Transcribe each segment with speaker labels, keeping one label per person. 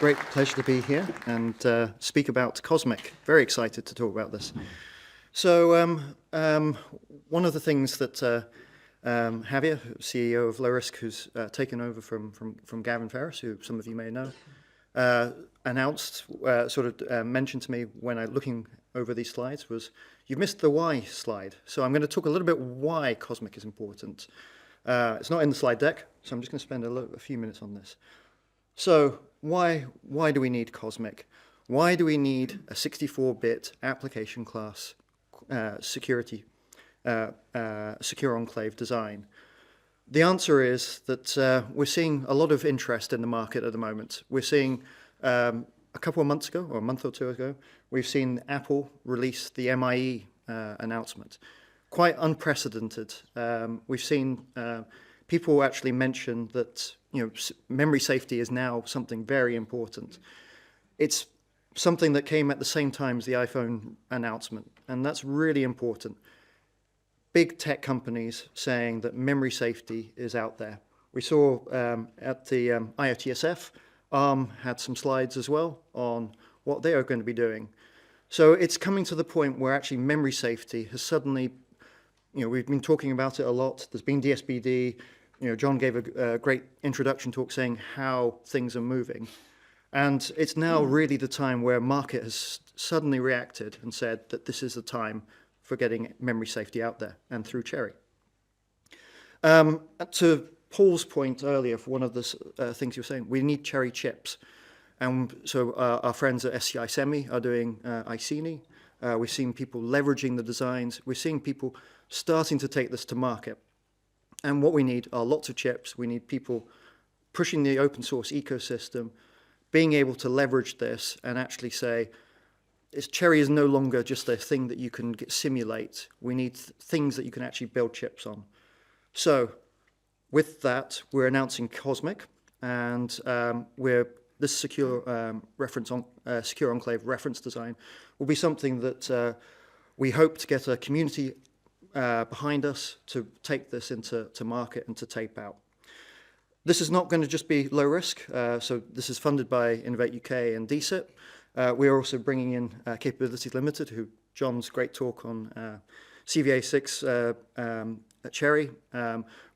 Speaker 1: great pleasure to be here and speak about Cosmic. Very excited to talk about this. So one of the things that Javier, CEO of lowRISC, who's taken over from Gavin Ferris, who some of you may know, announced, mentioned to me when I looking over these slides was, you've missed the why slide. So I'm going to talk a little bit why Cosmic is important. It's not in the slide deck, so I'm just going to spend a few minutes on this. So why do we need Cosmic? Why do we need a 64-bit application class secure enclave design? The answer is that we're seeing a lot of interest in the market at the moment. We're seeing a couple of months ago, or a month or two ago, we've seen Apple release the MIE announcement. Quite unprecedented. We've seen people actually mention that memory safety is now something very important. It's something that came at the same time as the iPhone announcement, and that's really important. Big tech companies saying that memory safety is out there. We saw at the IOTSF, ARM had some slides as well on what they are going to be doing. So it's coming to the point where actually memory safety has suddenly, we've been talking about it a lot. There's been DSBD. John gave a great introduction talk saying how things are moving. And it's now really the time where market has suddenly reacted and said that this is the time for getting memory safety out there, and through CHERI. To Paul's point earlier, for one of the things you were saying, we need CHERI chips. And so our friends at SCI Semi are doing ICINI. We've seen people leveraging the designs. We're seeing people starting to take this to market. And what we need are lots of chips. We need people pushing the open source ecosystem, being able to leverage this and actually say, CHERI is no longer just a thing that you can simulate. We need things that you can actually build chips on. So with that, we're announcing Cosmic, and this secure enclave reference design will be something that we hope to get a community behind us to take this into market and to tape out. This is not going to just be lowRISC, so this is funded by Innovate UK and DSIT. We are also bringing in Capabilities Limited, who John's great talk on CVA6 at CHERI.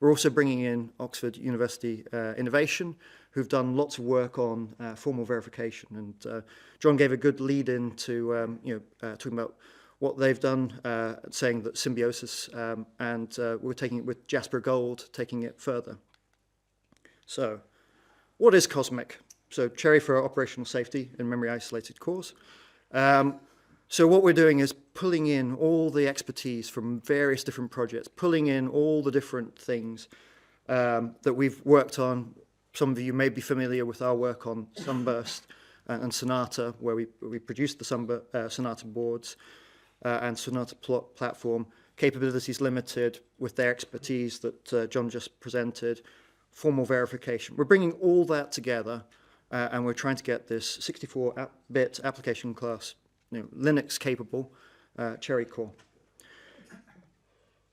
Speaker 1: We're also bringing in Oxford University Innovation, who've done lots of work on formal verification. And John gave a good lead in to talking about what they've done, saying that symbiosis, and we're taking it with Jasper Gold, taking it further. So what is Cosmic? So CHERI for operational safety in memory isolated cores. So what we're doing is pulling in all the expertise from various different projects, pulling in all the different things that we've worked on. Some of you may be familiar with our work on Sunburst and Sonata, where we produced the Sonata boards and Sonata platform. Capabilities Limited with their expertise that John just presented. Formal verification. We're bringing all that together, and we're trying to get this 64-bit application class, Linux-capable CHERI core.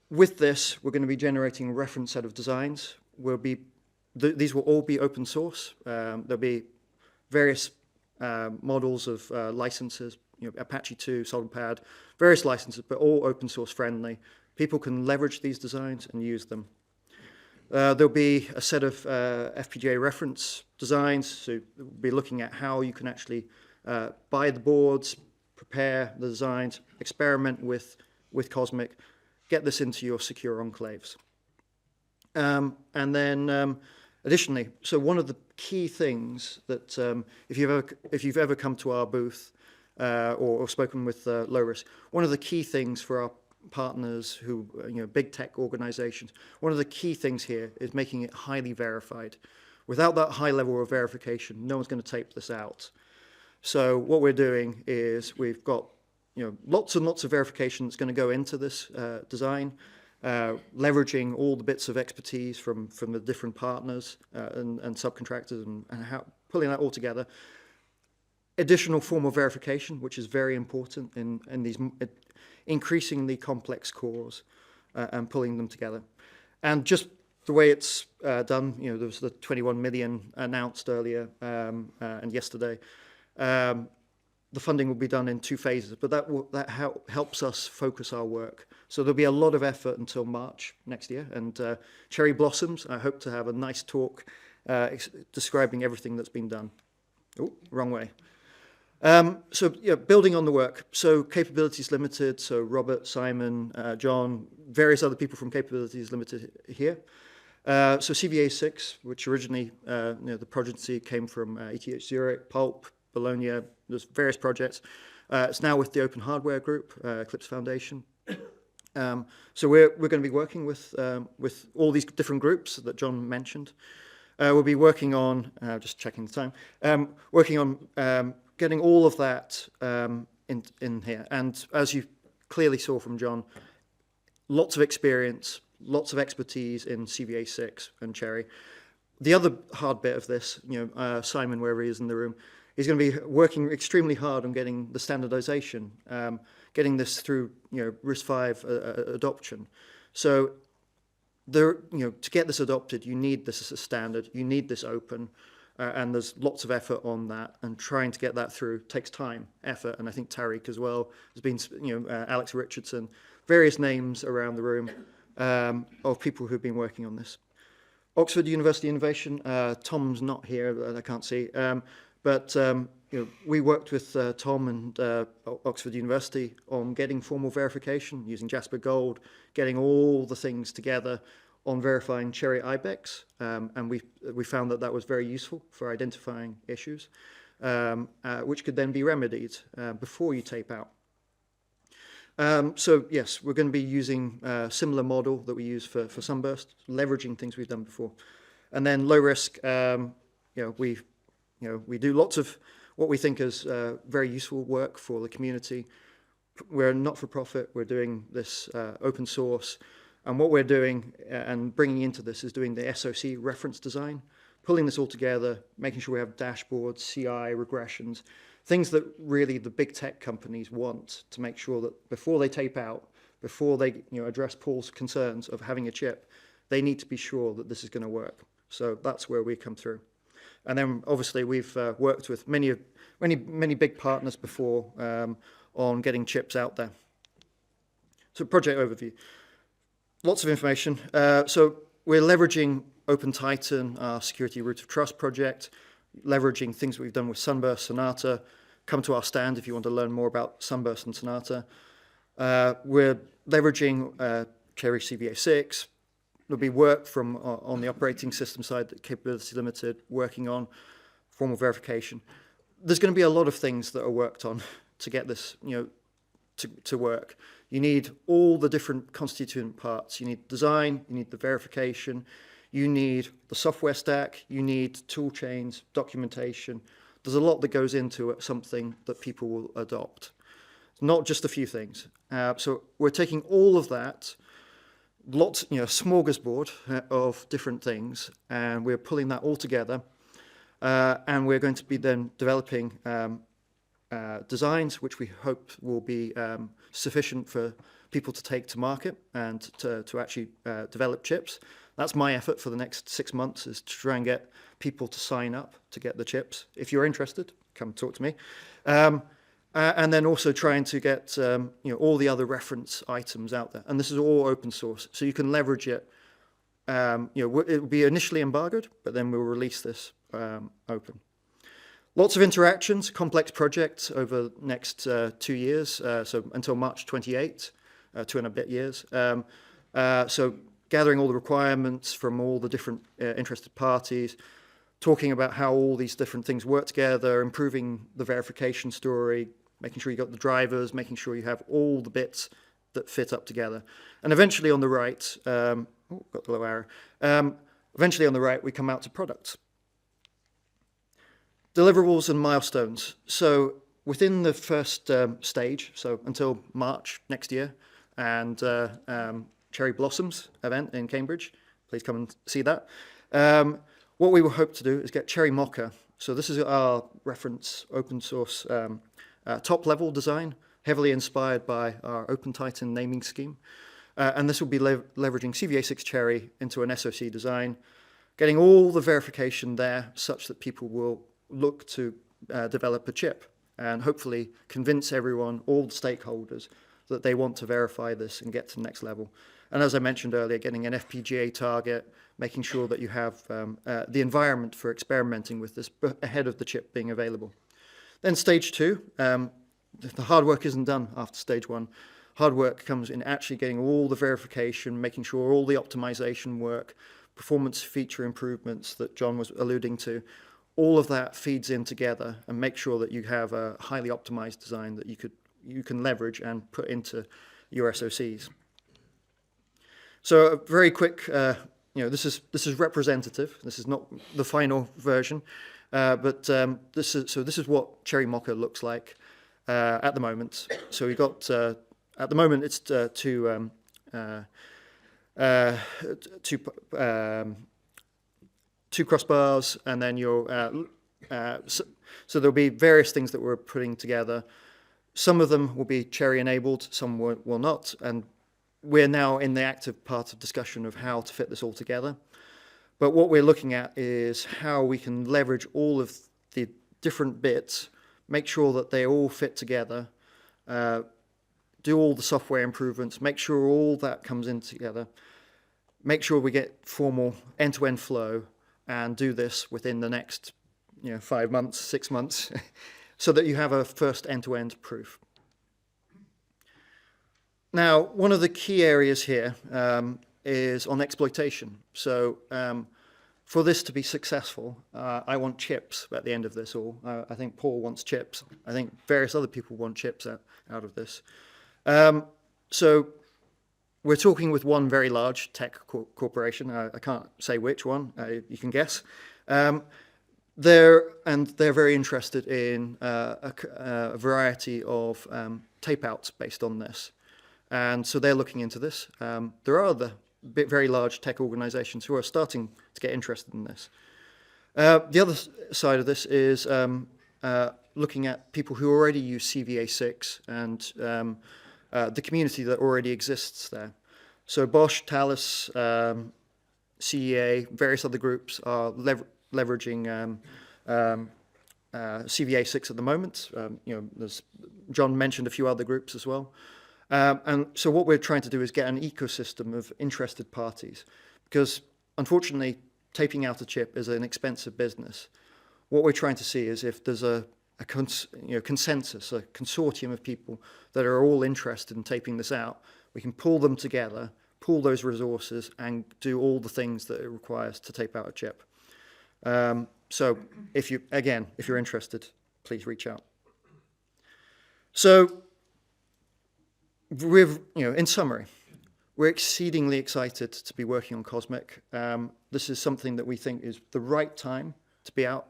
Speaker 1: With this, we're going to be generating a reference set of designs. These will all be open source. There'll be various models of licenses, Apache 2, SolidPad, various licenses, but all open source friendly. People can leverage these designs and use them. There'll be a set of FPGA reference designs, so we'll be looking at how you can actually buy the boards, prepare the designs, experiment with Cosmic, get this into your secure enclaves. And then additionally, so one of the key things that if you've ever come to our booth or spoken with lowRISC, one of the key things for our partners who, big tech organizations, one of the key things here is making it highly verified. Without that high level of verification, no one's going to tape this out. So what we're doing is we've got lots and lots of verification that's going to go into this design, leveraging all the bits of expertise from the different partners and subcontractors and how pulling that all together. Additional formal verification, which is very important in these increasingly complex cores and pulling them together. And just the way it's done, there was the 21 million announced earlier and yesterday. The funding will be done in 2 phases, but that helps us focus our work. So there'll be a lot of effort until March next year, and Cherry blossoms. I hope to have a nice talk describing everything that's been done. Oh, wrong way. So building on the work. So Capabilities Limited, so Robert, Simon, John, various other people from Capabilities Limited here. So CVA6, which originally, the progeny came from ETH Zurich, Pulp, Bologna, there's various projects. It's now with the Open Hardware Group, Eclipse Foundation. So we're going to be working with all these different groups that John mentioned. We'll be working on, just checking the time, working on getting all of that in here. And as you clearly saw from John, lots of experience, lots of expertise in CVA6 and CHERI. The other hard bit of this, Simon, wherever he is in the room, he's going to be working extremely hard on getting the standardization, getting this through, RISC-V adoption. So, to get this adopted, you need this as a standard, you need this open, and there's lots of effort on that, and trying to get that through takes time, effort, and I think Tariq as well has been, Alex Richardson, various names around the room of people who've been working on this. Oxford University Innovation, Tom's not here, I can't see, but we worked with Tom and Oxford University on getting formal verification using Jasper Gold, getting all the things together on verifying CHERI IBEX, and we found that was very useful for identifying issues, which could then be remedied before you tape out. So yes, we're going to be using a similar model that we use for Sunburst, leveraging things we've done before, and then lowRISC. We do lots of what we think is very useful work for the community. We're not-for-profit. We're doing this open source. And what we're doing and bringing into this is doing the SOC reference design, pulling this all together, making sure we have dashboards, CI, regressions, things that really the big tech companies want to make sure that before they tape out, before they address Paul's concerns of having a chip, they need to be sure that this is going to work. So that's where we come through. And then obviously we've worked with many big partners before on getting chips out there. So project overview. Lots of information. So we're leveraging OpenTitan, our security root of trust project, leveraging things that we've done with Sunburst, Sonata. Come to our stand if you want to learn more about Sunburst and Sonata. We're leveraging CHERI CVA6. There'll be work from on the operating system side that Capability Limited working on formal verification. There's going to be a lot of things that are worked on to get this, to work. You need all the different constituent parts. You need design, you need the verification, you need the software stack, you need tool chains, documentation. There's a lot that goes into something that people will adopt. Not just a few things. So we're taking all of that, lots, smorgasbord of different things, and we're pulling that all together, and we're going to be then developing designs which we hope will be sufficient for people to take to market and to actually develop chips. That's my effort for the next 6 months, is to try and get people to sign up to get the chips. If you're interested, come talk to me. And then also trying to get all the other reference items out there. And this is all open source, so you can leverage it. It will be initially embargoed, but then we'll release this open. Lots of interactions, complex projects over the next 2 years, so until March 28, 2 and a bit years. So gathering all the requirements from all the different interested parties, talking about how all these different things work together, improving the verification story, making sure you got the drivers, making sure you have all the bits that fit up together. And eventually on the right, got the low arrow, eventually on the right we come out to products. Deliverables and milestones. So within the first stage, so until March next year, and Cherry Blossoms event in Cambridge, please come and see that. What we will hope to do is get CHERI Mocha. So this is our reference open source top level design, heavily inspired by our OpenTitan naming scheme. And this will be leveraging CVA6 CHERI into an SoC design, getting all the verification there such that people will look to develop a chip and hopefully convince everyone, all the stakeholders, that they want to verify this and get to the next level. And as I mentioned earlier, getting an FPGA target, making sure that you have the environment for experimenting with this ahead of the chip being available. Then stage 2, the hard work isn't done after stage 1. Hard work comes in actually getting all the verification, making sure all the optimization work, performance feature improvements that John was alluding to, all of that feeds in together and make sure that you have a highly optimized design that you can leverage and put into your SoCs. So a very quick, this is representative. This is not the final version, but this is what CHERI Mocha looks like at the moment. So we got at the moment it's two crossbars, and then so there'll be various things that we're putting together. Some of them will be CHERI enabled, some will not, and we're now in the active part of discussion of how to fit this all together. But what we're looking at is how we can leverage all of the different bits, make sure that they all fit together, do all the software improvements, make sure all that comes in together, make sure we get formal end-to-end flow, and do this within the next 5 months, 6 months, so that you have a first end-to-end proof. Now, one of the key areas here is on exploitation. So for this to be successful, I want chips at the end of this all. I think Paul wants chips. I think various other people want chips out of this. So we're talking with one very large tech corporation. I can't say which one. You can guess. They're very interested in a variety of tape-outs based on this. And so they're looking into this. There are other very large tech organizations who are starting to get interested in this. The other side of this is looking at people who already use CVA6 and the community that already exists there. So Bosch, Thales, CEA, various other groups are leveraging CVA6 at the moment. John mentioned a few other groups as well. And so what we're trying to do is get an ecosystem of interested parties, because unfortunately, taping out a chip is an expensive business. What we're trying to see is if there's a consensus, a consortium of people that are all interested in taping this out, we can pull them together, pool those resources, and do all the things that it requires to tape out a chip. So if you're interested, please reach out. So in summary, we're exceedingly excited to be working on Cosmic. This is something that we think is the right time to be out.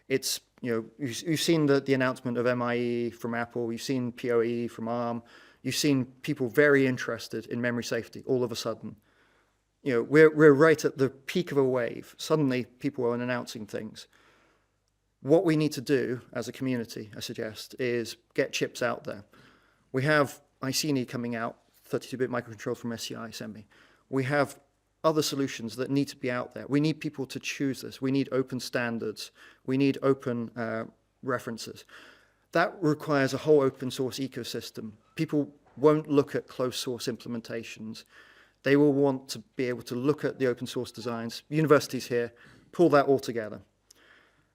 Speaker 1: It's, you've seen the announcement of MIE from Apple, you've seen PoE from ARM, you've seen people very interested in memory safety all of a sudden. We're right at the peak of a wave. Suddenly, people are announcing things. What we need to do as a community, I suggest, is get chips out there. We have ICINI coming out, 32-bit microcontroller from SCI Semi. We have other solutions that need to be out there. We need people to choose this. We need open standards. We need open references. That requires a whole open source ecosystem. People won't look at closed source implementations. They will want to be able to look at the open source designs. Universities here, pull that all together.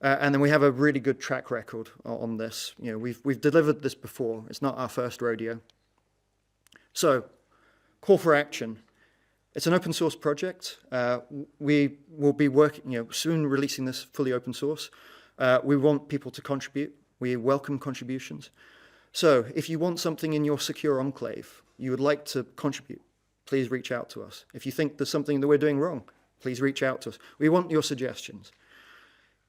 Speaker 1: And then we have a really good track record on this. We've delivered this before. It's not our first rodeo. So, call for action. It's an open source project. We will be working, soon releasing this fully open source. We want people to contribute. We welcome contributions. So, if you want something in your secure enclave, you would like to contribute, please reach out to us. If you think there's something that we're doing wrong, please reach out to us. We want your suggestions.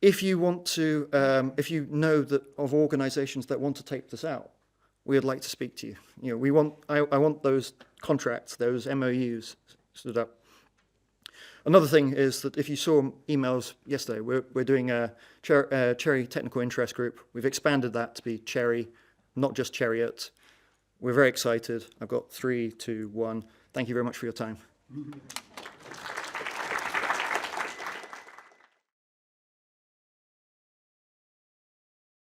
Speaker 1: If you want to, if you know that of organizations that want to tape this out, we would like to speak to you. I want those contracts, those MOUs stood up. Another thing is that if you saw emails yesterday, we're doing a CHERI technical interest group. We've expanded that to be CHERI, not just CHERITech'25. We're very excited. I've got 3, 2, 1. Thank you very much for your time.